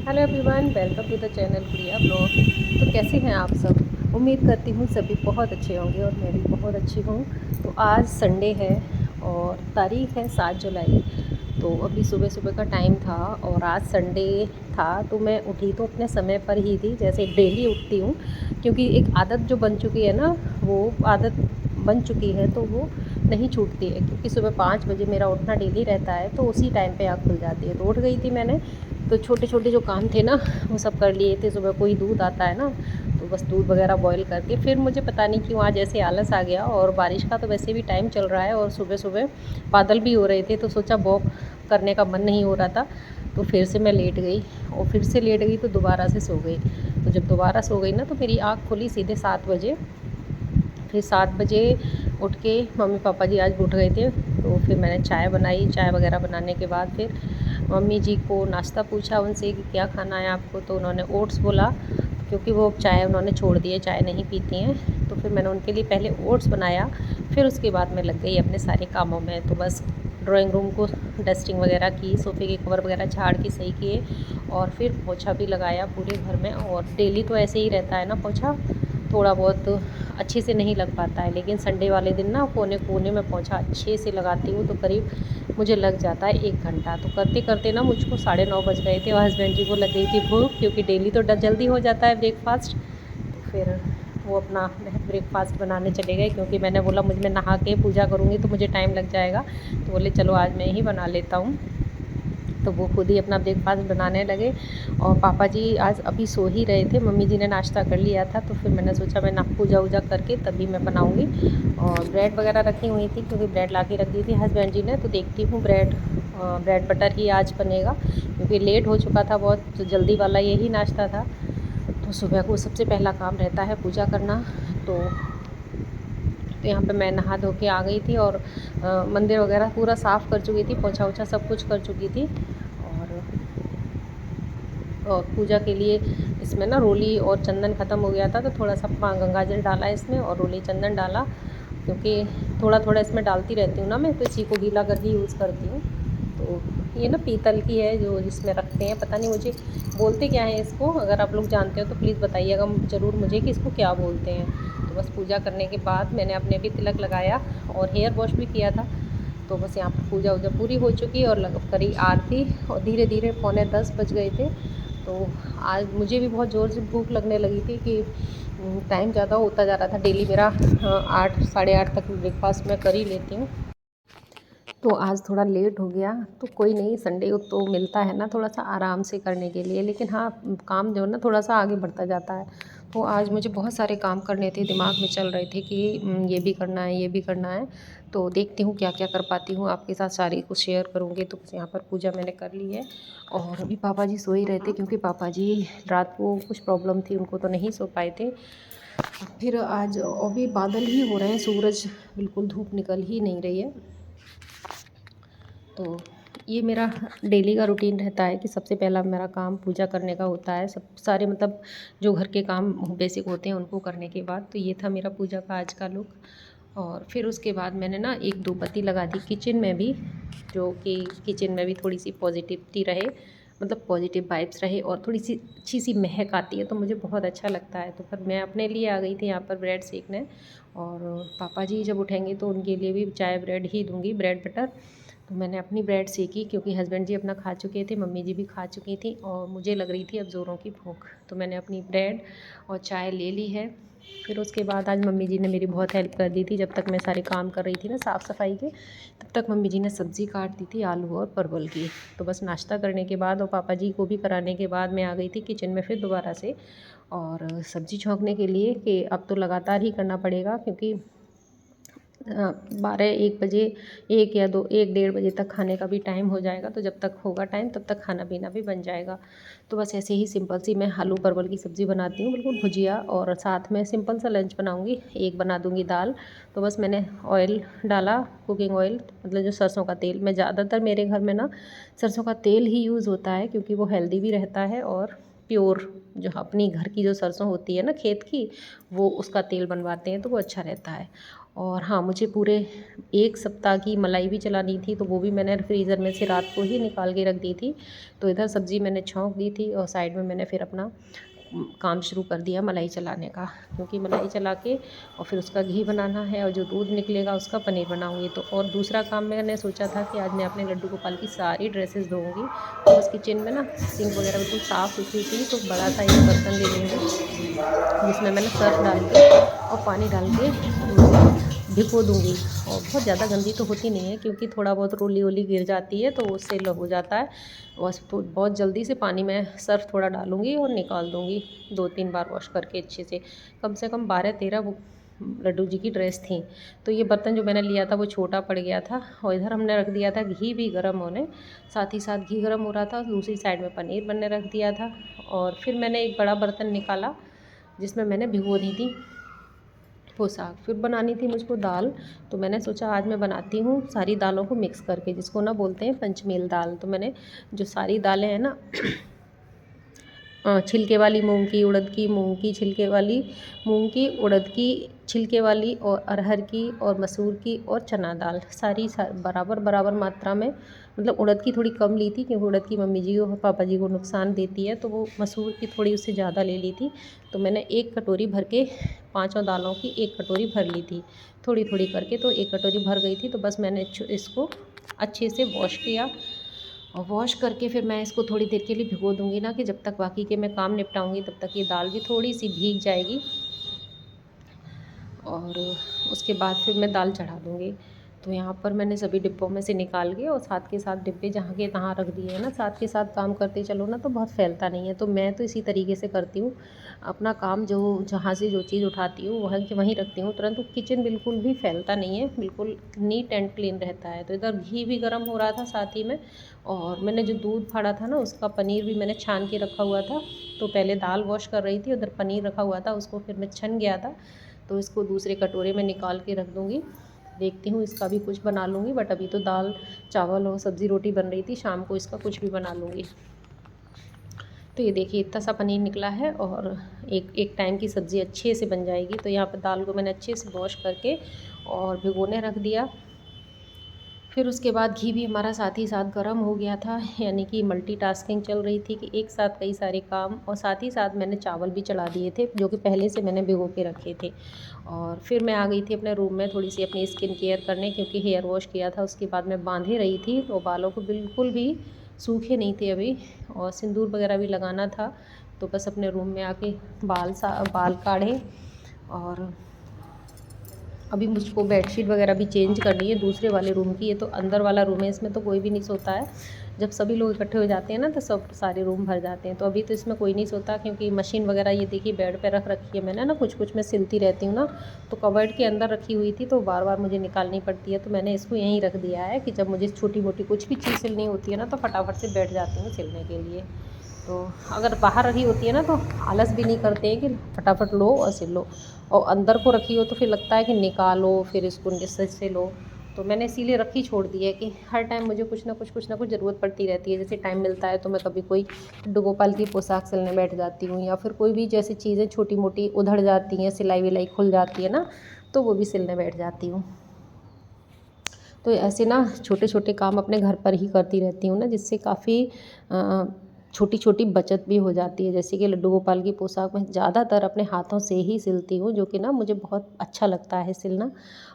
Hello everyone, welcome to the channel Gudiya blog. तो कैसे हैं आप सब? उम्मीद करती हूँ सभी बहुत अच्छे होंगे और मैं भी बहुत अच्छी हूँ। तो आज संडे है और तारीख है 7 जुलाई। तो अभी सुबह सुबह का टाइम था और आज संडे था, तो मैं उठी तो अपने समय पर ही थी, जैसे डेली उठती हूँ। क्योंकि एक आदत जो बन चुकी है ना, वो आदत बन चुकी है तो वो नहीं छूटती है। क्योंकि सुबह 5 बजे मेरा उठना डेली रहता है, तो उसी टाइम पे आँख खुल जाती है। तो उठ गई थी मैंने, तो छोटे छोटे जो काम थे ना वो सब कर लिए थे। सुबह कोई दूध आता है ना, तो बस दूध वगैरह बॉईल करके फिर मुझे पता नहीं क्यों आज ऐसे आलस आ गया। और बारिश का तो वैसे भी टाइम चल रहा है और सुबह सुबह बादल भी हो रहे थे, तो सोचा वॉक करने का मन नहीं हो रहा था। तो फिर से मैं लेट गई और फिर से लेट गई तो दोबारा से सो गई। तो जब दोबारा सो गई ना, तो मेरी आँख खुली सीधे 7 बजे। फिर 7 बजे उठ के मम्मी पापा जी आज उठ गए थे, तो फिर मैंने चाय बनाई। चाय वगैरह बनाने के बाद फिर मम्मी जी को नाश्ता पूछा उनसे कि क्या खाना है आपको, तो उन्होंने ओट्स बोला। क्योंकि वो चाय उन्होंने छोड़ दी है, चाय नहीं पीती हैं। तो फिर मैंने उनके लिए पहले ओट्स बनाया, फिर उसके बाद मैं लग गई अपने सारे कामों में। तो बस ड्राइंग रूम को डस्टिंग वगैरह की, सोफ़े के कवर वगैरह झाड़ के सही किए और फिर पोछा भी लगाया पूरे घर में। और डेली तो ऐसे ही रहता है ना पोछा, थोड़ा बहुत अच्छे से नहीं लग पाता है, लेकिन संडे वाले दिन ना कोने कोने में पोंछा अच्छे से लगाती हूँ, तो करीब मुझे लग जाता है 1 घंटा। तो करते करते ना मुझको 9:30 बज गए थे और हस्बैंड जी को लग गई थी भूख, क्योंकि डेली तो जल्दी हो जाता है ब्रेकफास्ट। तो फिर वो अपना ब्रेकफास्ट बनाने चले गए, क्योंकि मैंने बोला मुझ में नहा के पूजा करूँगी तो मुझे टाइम लग जाएगा। तो बोले चलो आज मैं ही बना लेता हूँ। तो वो खुद ही अपना ब्रेकफास्ट बनाने लगे। और पापा जी आज अभी सो ही रहे थे, मम्मी जी ने नाश्ता कर लिया था। तो फिर मैंने सोचा मैं ना पूजा वूजा करके तभी मैं बनाऊँगी। और ब्रेड वगैरह रखी हुई थी, क्योंकि ब्रेड ला के रख दी थी हस्बैंड जी ने। तो देखती हूँ ब्रेड बटर ही आज बनेगा, क्योंकि लेट हो चुका था बहुत, तो जल्दी वाला यही नाश्ता था। तो सुबह को सबसे पहला काम रहता है पूजा करना। तो यहाँ पे मैं नहा धो के आ गई थी और मंदिर वगैरह पूरा साफ़ कर चुकी थी, पोछा वोछा सब कुछ कर चुकी थी। और पूजा के लिए इसमें ना रोली और चंदन ख़त्म हो गया था, तो थोड़ा सा गंगा जल डाला इसमें और रोली चंदन डाला। क्योंकि थोड़ा थोड़ा इसमें डालती रहती हूँ ना मैं, तो इसी को गीला करके यूज़ करती हूँ। तो ये ना पीतल की है जो जिसमें रखते हैं, पता नहीं मुझे बोलते क्या है इसको। अगर आप लोग जानते हो तो प्लीज़ बताइएगा ज़रूर मुझे कि इसको क्या बोलते हैं। तो बस पूजा करने के बाद मैंने अपने भी तिलक लगाया और हेयर वॉश भी किया था। तो बस यहाँ पर पूजा वूजा पूरी हो चुकी और करी आरती, और धीरे धीरे 9:45 बज गए थे। तो आज मुझे भी बहुत ज़ोर से भूख लगने लगी थी कि टाइम ज़्यादा होता जा रहा था। डेली मेरा 8 साढ़े 8 तक ब्रेकफास्ट मैं कर ही लेती हूँ। तो आज थोड़ा लेट हो गया, तो कोई नहीं, संडे को तो मिलता है ना थोड़ा सा आराम से करने के लिए। लेकिन हाँ, काम जो है ना थोड़ा सा आगे बढ़ता जाता है। तो आज मुझे बहुत सारे काम करने थे, दिमाग में चल रहे थे कि ये भी करना है, ये भी करना है। तो देखती हूँ क्या क्या कर पाती हूँ, आपके साथ सारी कुछ शेयर करूँगी। तो बस यहाँ पर पूजा मैंने कर ली है और अभी पापा जी सो ही रहे थे, क्योंकि पापा जी रात को कुछ प्रॉब्लम थी उनको, तो नहीं सो पाए थे। फिर आज अभी बादल ही हो रहे हैं, सूरज बिल्कुल, धूप निकल ही नहीं रही है। तो ये मेरा डेली का रूटीन रहता है कि सबसे पहला मेरा काम पूजा करने का होता है। सब सारे मतलब जो घर के काम बेसिक होते हैं उनको करने के बाद। तो ये था मेरा पूजा का आज का लुक। और फिर उसके बाद मैंने ना एक धूपबत्ती लगा दी किचन में भी, जो कि किचन में भी थोड़ी सी पॉजिटिविटी रहे, मतलब पॉजिटिव वाइब्स रहे और थोड़ी सी अच्छी सी महक आती है, तो मुझे बहुत अच्छा लगता है। तो फिर मैं अपने लिए आ गई थी यहाँ पर ब्रेड सेकने। और पापा जी जब उठेंगे तो उनके लिए भी चाय ब्रेड ही दूँगी, ब्रेड बटर। तो मैंने अपनी ब्रेड सेकी, क्योंकि हस्बैंड जी अपना खा चुके थे, मम्मी जी भी खा चुकी थी और मुझे लग रही थी अब ज़ोरों की भूख। तो मैंने अपनी ब्रेड और चाय ले ली है। फिर उसके बाद आज मम्मी जी ने मेरी बहुत हेल्प कर दी थी, जब तक मैं सारे काम कर रही थी ना साफ़ सफाई के, तब तक मम्मी जी ने सब्ज़ी काट दी थी आलू और परवल की। तो बस नाश्ता करने के बाद और पापा जी को भी कराने के बाद मैं आ गई थी किचन में फिर दोबारा से, और सब्ज़ी छौंकने के लिए कि अब तो लगातार ही करना पड़ेगा, क्योंकि 12-1 बजे, 1 या 2, 1 डेढ़ बजे तक खाने का भी टाइम हो जाएगा। तो जब तक होगा टाइम तब तक खाना पीना भी बन जाएगा। तो बस ऐसे ही सिंपल सी मैं आलू परवल की सब्ज़ी बनाती हूँ, बिल्कुल भुजिया, और साथ में सिंपल सा लंच बनाऊँगी, एक बना दूँगी दाल। तो बस मैंने ऑयल डाला, कुकिंग ऑयल, मतलब जो सरसों का तेल, मैं ज़्यादातर मेरे घर में ना सरसों का तेल ही यूज़ होता है, क्योंकि वो हेल्दी भी रहता है और प्योर, जो अपनी घर की जो सरसों होती है ना खेत की, वो उसका तेल बनवाते हैं तो वो अच्छा रहता है। और हाँ, मुझे पूरे 1 सप्ताह की मलाई भी चलानी थी, तो वो भी मैंने फ्रीज़र में से रात को ही निकाल के रख दी थी। तो इधर सब्ज़ी मैंने छौंक दी थी और साइड में मैंने फिर अपना काम शुरू कर दिया मलाई चलाने का, क्योंकि मलाई चला के और फिर उसका घी बनाना है और जो दूध निकलेगा उसका पनीर बनाऊँगी। तो और दूसरा काम मैंने सोचा था कि आज मैं अपने लड्डू गोपाल की सारी ड्रेसेस धोऊँगी। तो बस किचन में ना सिंक वगैरह बिल्कुल साफ़-सुथरी थी, तो बड़ा सा एक बर्तन ले लूँगी, जिसमें मैंने सर्फ़ डाल के और पानी डाल के उसे भिगो दूँगी। और बहुत ज़्यादा गंदी तो होती नहीं है, क्योंकि थोड़ा बहुत रोली-ओली गिर जाती है तो उससे हो जाता है। बस तो बहुत जल्दी से पानी में सर्फ़ थोड़ा डालूँगी और निकाल दूँगी 2-3 बार वॉश करके अच्छे से कम 12-13 वो लड्डू जी की ड्रेस थी। तो ये बर्तन जो मैंने लिया था वो छोटा पड़ गया था, और इधर हमने रख दिया था घी भी गर्म होने। साथ ही साथ घी गर्म हो रहा था, दूसरी साइड में पनीर बनने रख दिया था। और फिर मैंने एक बड़ा बर्तन निकाला जिसमें मैंने भिगो दी थी वो साग। फिर बनानी थी मुझको दाल, तो मैंने सोचा आज मैं बनाती हूँ सारी दालों को मिक्स करके, जिसको ना बोलते हैं पंचमेल दाल। तो मैंने जो सारी दालें हैं ना छिलके वाली मूंग की, उड़द की, मूंग की छिलके वाली, मूंग की, उड़द की छिलके वाली, और अरहर की, और मसूर की, और चना दाल सारी बराबर बराबर मात्रा में। मतलब उड़द की थोड़ी कम ली थी, क्योंकि उड़द की मम्मी जी को पापा जी को नुकसान देती है, तो वो मसूर की थोड़ी उससे ज़्यादा ले ली थी। तो मैंने 1 कटोरी भर के पाँचों दालों की 1 कटोरी भर ली थी, थोड़ी थोड़ी करके। तो 1 कटोरी भर गई थी, तो बस मैंने इसको अच्छे से वॉश किया। और वॉश करके फिर मैं इसको थोड़ी देर के लिए भिगो दूँगी ना, कि जब तक बाकी के मैं काम निपटाऊँगी तब तक ये दाल भी थोड़ी-सी भीग जाएगी। और उसके बाद फिर मैं दाल चढ़ा दूँगी। तो यहाँ पर मैंने सभी डिब्बों में से निकाल के और साथ के साथ डिब्बे जहाँ के तहाँ रख दिए हैं ना, साथ के साथ काम करते चलो ना तो बहुत फैलता नहीं है। तो मैं तो इसी तरीके से करती हूँ, अपना काम जो जहाँ से जो चीज़ उठाती हूँ वहीं के वहीं रखती हूँ तुरंत। तो किचन बिल्कुल भी फैलता नहीं है, बिल्कुल नीट एंड क्लीन रहता है। तो इधर घी भी गर्म हो रहा था साथ ही में, और मैंने जो दूध फाड़ा था ना उसका पनीर भी मैंने छान के रखा हुआ था। तो पहले दाल वॉश कर रही थी, उधर पनीर रखा हुआ था, उसको फिर मैं छन गया था, तो इसको दूसरे कटोरे में निकाल के रख दूँगी। देखती हूँ इसका भी कुछ बना लूँगी, बट अभी तो दाल चावल और सब्ज़ी रोटी बन रही थी, शाम को इसका कुछ भी बना लूँगी। तो ये देखिए इतना सा पनीर निकला है, और एक टाइम की सब्ज़ी अच्छे से बन जाएगी। तो यहाँ पर दाल को मैंने अच्छे से वॉश करके और भिगोने रख दिया। फिर उसके बाद घी भी हमारा साथ ही साथ गर्म हो गया था, यानी कि मल्टीटास्किंग चल रही थी कि एक साथ कई सारे काम। और साथ ही साथ मैंने चावल भी चढ़ा दिए थे, जो कि पहले से मैंने भिगो के रखे थे। और फिर मैं आ गई थी अपने रूम में थोड़ी सी अपनी स्किन केयर करने, क्योंकि हेयर वॉश किया था उसके बाद मैं बांधे रही थी, तो बालों को बिल्कुल भी सूखे नहीं थे अभी, और सिंदूर वगैरह भी लगाना था। तो बस अपने रूम में आके बाल काढ़े। और अभी मुझको बेडशीट वगैरह भी चेंज करनी है दूसरे वाले रूम की। ये तो अंदर वाला रूम है, इसमें तो कोई भी नहीं सोता है। जब सभी लोग इकट्ठे हो जाते हैं ना तो सब सारे रूम भर जाते हैं। तो अभी तो इसमें कोई नहीं सोता, क्योंकि मशीन वगैरह ये देखिए बेड पे रख रखी है मैंने ना, कुछ कुछ मैं सिलती रहती हूँ ना, तो कबर्ड के अंदर रखी हुई थी, तो बार बार मुझे निकालनी पड़ती है। तो मैंने इसको यहीं रख दिया है कि जब मुझे छोटी मोटी कुछ भी चीज़ सिलनी होती है ना, तो फटाफट से बैठ जाती हूँ सिलने के लिए। तो अगर बाहर रखी होती है ना तो आलस भी नहीं करते हैं कि फटाफट लो और सिल लो, और अंदर को रखी हो तो फिर लगता है कि निकालो फिर इसको से लो। तो मैंने इसीलिए रखी छोड़ दी है कि हर टाइम मुझे कुछ ना कुछ ज़रूरत पड़ती रहती है। जैसे टाइम मिलता है तो मैं कभी कोई लड्डू गोपाल की पोशाक सिलने बैठ जाती हूँ, या फिर कोई भी जैसी चीज़ें छोटी मोटी उधड़ जाती हैं, सिलाई विलाई खुल जाती है ना, तो वो भी सिलने बैठ जाती हूँ। तो ऐसे ना छोटे छोटे काम अपने घर पर ही करती रहती हूँ ना, जिससे काफ़ी छोटी छोटी बचत भी हो जाती है। जैसे कि लड्डू गोपाल की पोशाक मैं ज़्यादातर अपने हाथों से ही सिलती हूँ, जो कि ना मुझे बहुत अच्छा लगता है सिलना,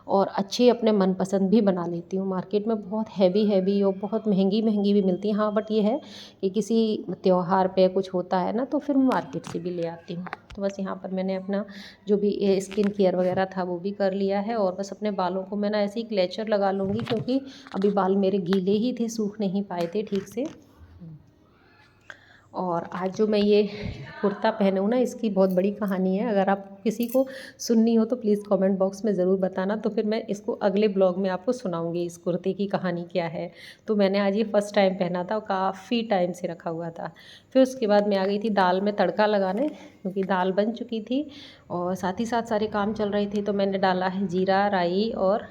और अच्छे अपने मनपसंद भी बना लेती हूँ। मार्केट में बहुत हैवी हैवी और बहुत महंगी महंगी भी मिलती है। हाँ, बट ये है कि किसी त्योहार पे कुछ होता है ना, तो फिर मैं मार्केट से भी ले आती हूँ। तो बस यहाँ पर मैंने अपना जो भी स्किन केयर वगैरह था वो भी कर लिया है, और बस अपने बालों को मैं ना ऐसे ही क्लेचर लगा लूँगी, क्योंकि अभी बाल मेरे गीले ही थे, सूख नहीं पाए थे ठीक से। और आज जो मैं ये कुर्ता पहने हूँ ना, इसकी बहुत बड़ी कहानी है। अगर आप किसी को सुननी हो तो प्लीज़ कमेंट बॉक्स में ज़रूर बताना, तो फिर मैं इसको अगले ब्लॉग में आपको सुनाऊंगी इस कुर्ते की कहानी क्या है। तो मैंने आज ये फ़र्स्ट टाइम पहना था और काफ़ी टाइम से रखा हुआ था। फिर उसके बाद मैं आ गई थी दाल में तड़का लगाने, क्योंकि दाल बन चुकी थी और साथ ही साथ सारे काम चल रहे थे। तो मैंने डाला है जीरा, राई और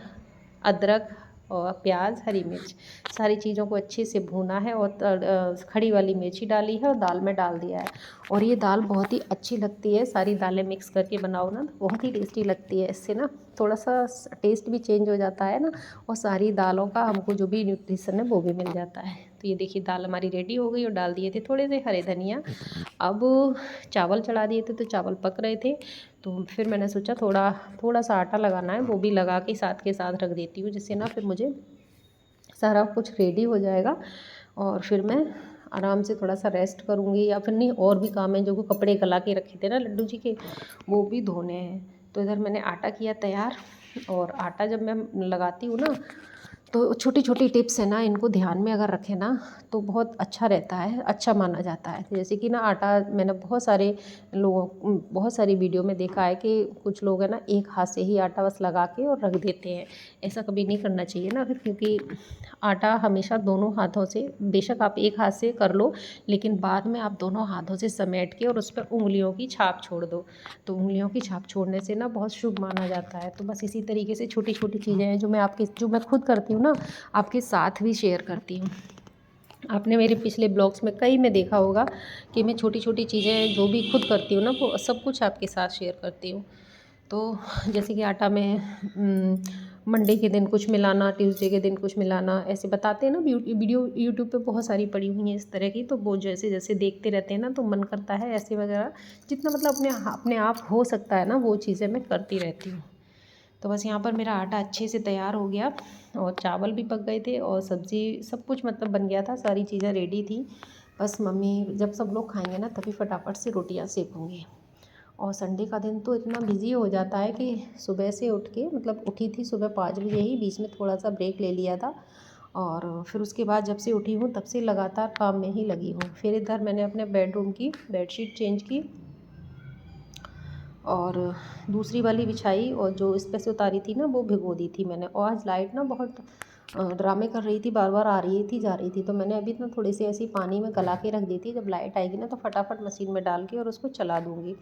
अदरक, और प्याज, हरी मिर्च, सारी चीज़ों को अच्छे से भूना है और खड़ी वाली मिर्ची डाली है और दाल में डाल दिया है। और ये दाल बहुत ही अच्छी लगती है, सारी दालें मिक्स करके बनाओ ना तो बहुत ही टेस्टी लगती है। इससे ना थोड़ा सा टेस्ट भी चेंज हो जाता है ना, और सारी दालों का हमको जो भी न्यूट्रिशन है वो भी मिल जाता है। तो ये देखिए दाल हमारी रेडी हो गई और डाल दिए थे थोड़े से हरे धनिया। अब चावल चढ़ा दिए थे तो चावल पक रहे थे, तो फिर मैंने सोचा थोड़ा सा आटा लगाना है, वो भी लगा के साथ रख देती हूँ, जिससे ना फिर मुझे सारा कुछ रेडी हो जाएगा और फिर मैं आराम से थोड़ा सा रेस्ट करूँगी। या फिर नहीं, और भी काम है, जो कपड़े गला के रखे थे ना लड्डू जी के, वो भी धोने हैं। तो इधर मैंने आटा किया तैयार, और आटा जब मैं लगाती हूँ ना तो छोटी छोटी टिप्स है ना, इनको ध्यान में अगर रखें ना तो बहुत अच्छा रहता है, अच्छा माना जाता है। जैसे कि ना आटा मैंने बहुत सारी वीडियो में देखा है कि कुछ लोग है ना एक हाथ से ही आटा बस लगा के और रख देते हैं। ऐसा कभी नहीं करना चाहिए ना फिर, क्योंकि आटा हमेशा दोनों हाथों से, बेशक आप एक हाथ से कर लो लेकिन बाद में आप दोनों हाथों से समेट के और उस पर उंगलियों की छाप छोड़ दो। तो उंगलियों की छाप छोड़ने से ना बहुत शुभ माना जाता है। तो बस इसी तरीके से छोटी छोटी चीज़ें हैं जो मैं खुद करती हूँ ना, आपके साथ भी शेयर करती हूँ। आपने मेरे पिछले ब्लॉग्स में कई में देखा होगा कि मैं छोटी छोटी चीज़ें जो भी खुद करती हूँ ना वो सब कुछ आपके साथ शेयर करती हूँ। तो जैसे कि आटा में मंडे के दिन कुछ मिलाना, ट्यूसडे के दिन कुछ मिलाना, ऐसे बताते हैं ना वीडियो यूट्यूब पे बहुत सारी पड़ी हुई हैं इस तरह की। तो वो जैसे जैसे देखते रहते हैं ना तो मन करता है ऐसे वगैरह, जितना मतलब अपने आप हो सकता है ना वो चीज़ें मैं करती रहती हूँ। तो बस यहाँ पर मेरा आटा अच्छे से तैयार हो गया और चावल भी पक गए थे और सब्ज़ी सब कुछ मतलब बन गया था, सारी चीज़ें रेडी थी। बस मम्मी जब सब लोग खाएंगे ना तभी फटाफट से रोटियाँ सेकूँगी। और संडे का दिन तो इतना बिज़ी हो जाता है कि सुबह से उठ के, मतलब उठी थी सुबह 5 बजे ही, बीच में थोड़ा सा ब्रेक ले लिया था और फिर उसके बाद जब से उठी हूँ तब से लगातार काम में ही लगी हूँ। फिर इधर मैंने अपने बेडरूम की बेडशीट चेंज की और दूसरी वाली बिछाई, और जो इस पे से उतारी थी ना वो भिगो दी थी मैंने। और आज लाइट ना बहुत ड्रामे कर रही थी, बार बार आ रही थी जा रही थी, तो मैंने अभी ना थोड़ी सी ऐसी पानी में गला के रख दी थी। जब लाइट आएगी ना तो फटाफट मशीन में डाल के और उसको चला दूँगी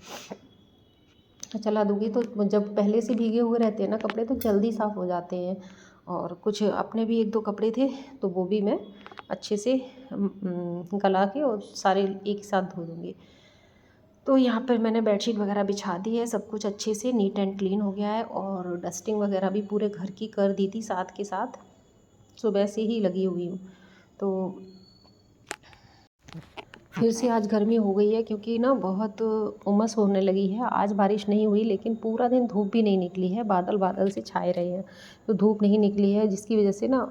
तो जब पहले से भीगे हुए रहते हैं ना कपड़े तो जल्दी साफ़ हो जाते हैं। और कुछ अपने भी 1-2 कपड़े थे तो वो भी मैं अच्छे से गला के और सारे एक साथ धो दूँगी। तो यहाँ पर मैंने बेडशीट वगैरह बिछा दी है, सब कुछ अच्छे से नीट एंड क्लीन हो गया है और डस्टिंग वगैरह भी पूरे घर की कर दी थी साथ के साथ, सुबह से ही लगी हुई हूँ। तो फिर से आज गर्मी हो गई है क्योंकि ना बहुत उमस होने लगी है। आज बारिश नहीं हुई लेकिन पूरा दिन धूप भी नहीं निकली है, बादल बादल से छाए रहे हैं। तो धूप नहीं निकली है जिसकी वजह से ना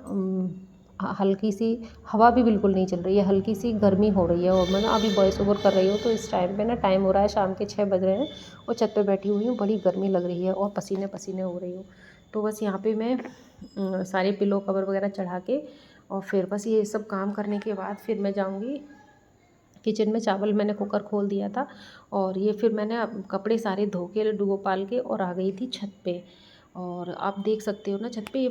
हल्की सी हवा भी बिल्कुल नहीं चल रही है, हल्की सी गर्मी हो रही है। और मैं ना अभी वॉइस ओवर कर रही हूँ तो इस टाइम पे ना टाइम हो रहा है शाम के 6 बज रहे हैं और छत पे बैठी हुई हूँ, बड़ी गर्मी लग रही है और पसीने पसीने हो रही हूँ। तो बस यहाँ पे मैं सारे पिलो कवर वगैरह चढ़ा के और फिर बस ये सब काम करने के बाद फिर मैं जाऊँगी किचन में। चावल मैंने कुकर खोल दिया था और ये फिर मैंने कपड़े सारे धो के लड्डू गोपाल के और आ गई थी छत पे। और आप देख सकते हो ना छत पे ये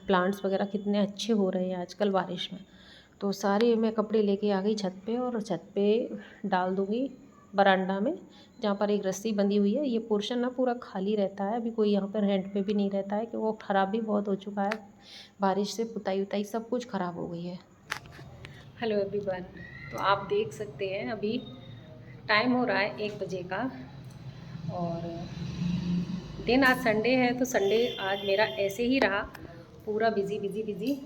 प्लांट्स वगैरह कितने अच्छे हो रहे हैं आजकल बारिश में। तो सारे मैं कपड़े लेके आ गई छत पे और छत पे डाल दूँगी बरामदा में, जहाँ पर एक रस्सी बंधी हुई है। ये पोर्शन ना पूरा खाली रहता है, अभी कोई यहाँ पर रेंट पे भी नहीं रहता है कि वो ख़राब भी बहुत हो चुका है बारिश से, पुताई उताई सब कुछ ख़राब हो गई है। हेलो एवरीवन, तो आप देख सकते हैं अभी टाइम हो रहा है 1 बजे का और दिन आज संडे है। तो संडे आज मेरा ऐसे ही रहा, पूरा बिज़ी बिज़ी बिज़ी।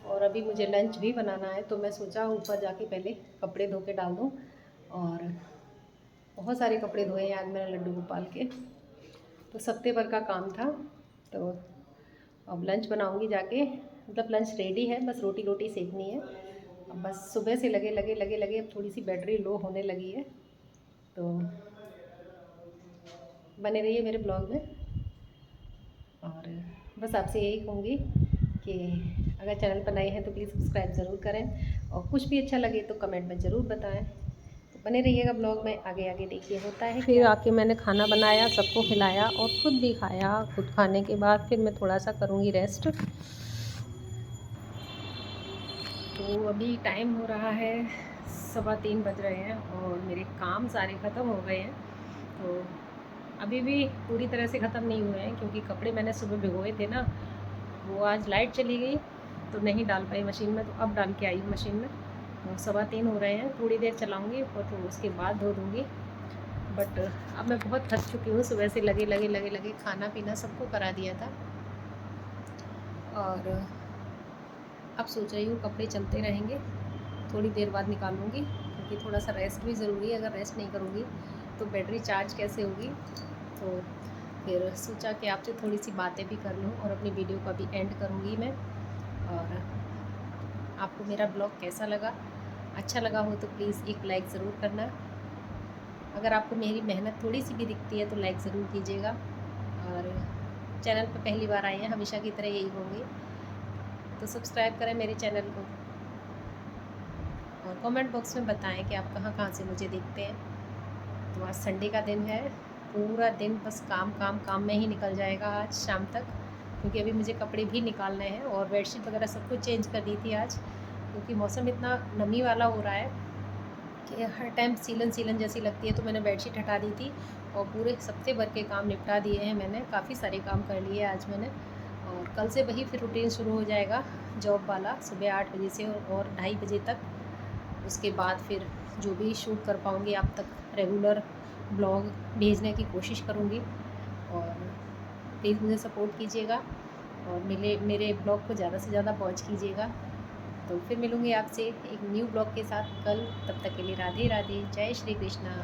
और अभी मुझे लंच भी बनाना है तो मैं सोचा ऊपर जाके पहले कपड़े धो के डाल दूँ। और बहुत सारे कपड़े धोए हैं आज मैंने लड्डू गोपाल के, तो हफ्ते भर का काम था। तो अब लंच बनाऊंगी जाके, मतलब लंच रेडी है, बस रोटी रोटी सेकनी है। अब बस सुबह से लगे लगे लगे लगे अब थोड़ी सी बैटरी लो होने लगी है। तो बने रहिए मेरे ब्लॉग में और बस आपसे यही कहूँगी कि अगर चैनल पर नए हैं तो प्लीज़ सब्सक्राइब ज़रूर करें और कुछ भी अच्छा लगे तो कमेंट में ज़रूर बताएं। तो बने रहिएगा ब्लॉग में, आगे आगे देखिए होता है। फिर आके मैंने खाना बनाया, सबको खिलाया और ख़ुद भी खाया। खुद खाने के बाद फिर मैं थोड़ा सा करूँगी रेस्ट। तो अभी टाइम हो रहा है 3:15 बज रहे हैं और मेरे काम सारे ख़त्म हो गए हैं। तो अभी भी पूरी तरह से ख़त्म नहीं हुए हैं क्योंकि कपड़े मैंने सुबह भिगोए थे ना, वो आज लाइट चली गई तो नहीं डाल पाई मशीन में, तो अब डाल के आई हूँ मशीन में। तो 3:15 हो रहे हैं, थोड़ी देर चलाऊँगी और तो उसके बाद धो दूँगी। बट अब मैं बहुत थक चुकी हूँ, सुबह से लगे खाना पीना सबको करा दिया था। और अब सोच रही हूँ कपड़े चलते रहेंगे, थोड़ी देर बाद निकालूँगी, क्योंकि थोड़ा सा रेस्ट भी ज़रूरी है। अगर रेस्ट नहीं करूँगी तो बैटरी चार्ज कैसे होगी। तो फिर सोचा कि आपसे थोड़ी सी बातें भी कर लूँ और अपनी वीडियो का भी एंड करूँगी मैं। और आपको मेरा ब्लॉग कैसा लगा, अच्छा लगा हो तो प्लीज़ एक लाइक ज़रूर करना। अगर आपको मेरी मेहनत थोड़ी सी भी दिखती है तो लाइक ज़रूर कीजिएगा। और चैनल पर पहली बार आए हैं, हमेशा की तरह यही होंगे, तो सब्सक्राइब करें मेरे चैनल को और कमेंट बॉक्स में बताएं कि आप कहाँ कहाँ से मुझे देखते हैं। तो आज संडे का दिन है, पूरा दिन बस काम काम काम में ही निकल जाएगा आज शाम तक, क्योंकि अभी मुझे कपड़े भी निकालने हैं और बेडशीट वगैरह सब कुछ चेंज कर दी थी आज, क्योंकि मौसम इतना नमी वाला हो रहा है कि हर टाइम सीलन सीलन जैसी लगती है। तो मैंने बेडशीट हटा दी थी और पूरे हफ्ते भर के काम निपटा दिए हैं मैंने, काफ़ी सारे काम कर लिए आज मैंने। और कल से वही फिर रूटीन शुरू हो जाएगा जॉब वाला, सुबह 8 बजे से और 2:30 बजे तक। उसके बाद फिर जो भी शूट कर पाऊँगी आप तक रेगुलर ब्लॉग भेजने की कोशिश करूँगी। और प्लीज़ मुझे सपोर्ट कीजिएगा और मेरे ब्लॉग को ज़्यादा से ज़्यादा वॉच कीजिएगा। तो फिर मिलूँगी आपसे एक न्यू ब्लॉग के साथ कल, तब तक के लिए राधे राधे, जय श्री कृष्णा।